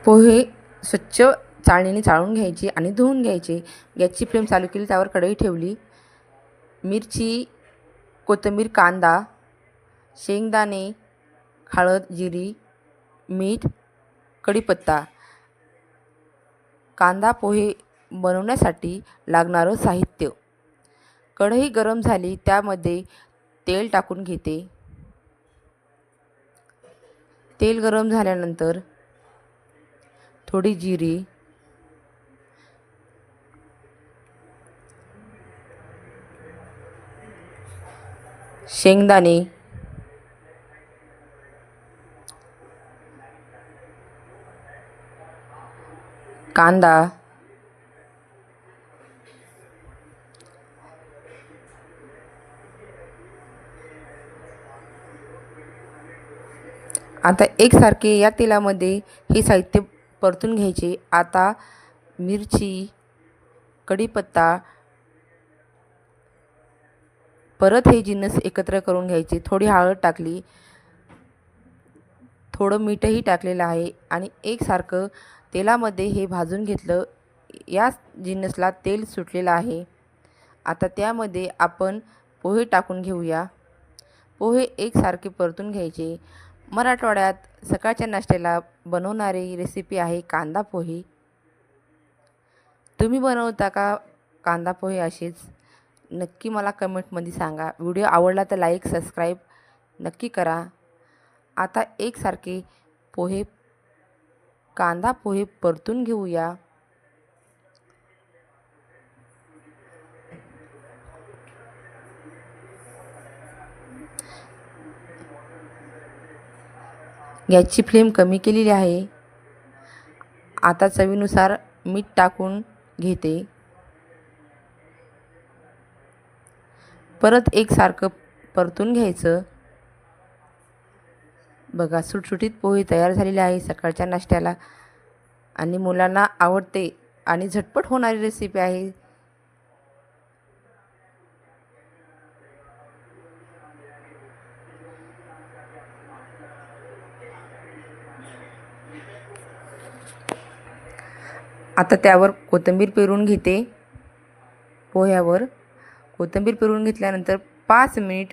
पोहे स्वच्छ चाळणीने चाळून घ्यायचे आणि धुवून घ्यायचे. गॅसची फ्लेम चालू केली, त्यावर कढई ठेवली. मिरची, कोथिंबीर, कांदा, शेंगदाणे, हळद, जिरी, मीठ, कढीपत्ता. कांदा पोहे बनवण्यासाठी लागणारं साहित्य. कढई गरम झाली, त्यामध्ये तेल टाकून घेते. तेल गरम झाल्यानंतर थोडी जिरी, शेंगदाणे, कांदा, आता एकसारखे या तेलामध्ये हे साहित्य परतून घ्यायचे. आता मिरची, कढीपत्ता, परत हे जिन्नस एकत्र करून घ्यायचे. थोडी हळद टाकली, थोडं मीठही टाकलेलं आहे आणि एकसारखं तेलामध्ये हे भाजून घेतलं. या जिन्नसला तेल सुटलेलं आहे. आता त्यामध्ये आपण पोहे टाकून घेऊया. पोहे एकसारखे परतून घ्यायचे. मराठवाड्यात सकाळच्या नाश्त्याला बनवणारी रेसिपी आहे कांदा पोहे. तुम्ही बनवता का कांदा पोहे असेच? नक्की मला कमेंटमध्ये सांगा. व्हिडिओ आवडला तर लाईक, सबस्क्राईब नक्की करा. आता एकसारखे कांदा पोहे परतून घेऊया. गॅसची फ्लेम कमी केलेली आहे. आता चवीनुसार मीठ टाकून घेते. परत एकसारखं परतून घ्यायचं. बघा, सुटसुटीत पोहे तयार झालेले आहे सकाळच्या नाश्त्याला आणि मुलांना आवडते आणि झटपट होणारी रेसिपी आहे. आता त्यावर कोथिंबीर पेरून घेते. पोह्यावर कोथिंबीर पेरून घेतल्यानंतर 5 मिनिट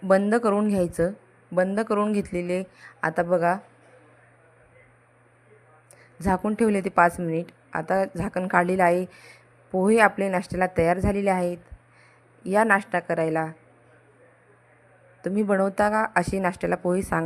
बंद करून घ्यायचं. बंद करून घेतलेले आता बघा, झाकून ठेवले ते 5 मिनिट. आता झाकण काढलेलं आहे. पोहे आपले नाश्त्याला तयार झालेले आहेत. या नाश्ता करायला तुम्ही बनवता का असे नाश्त्याला पोहे? सांगा.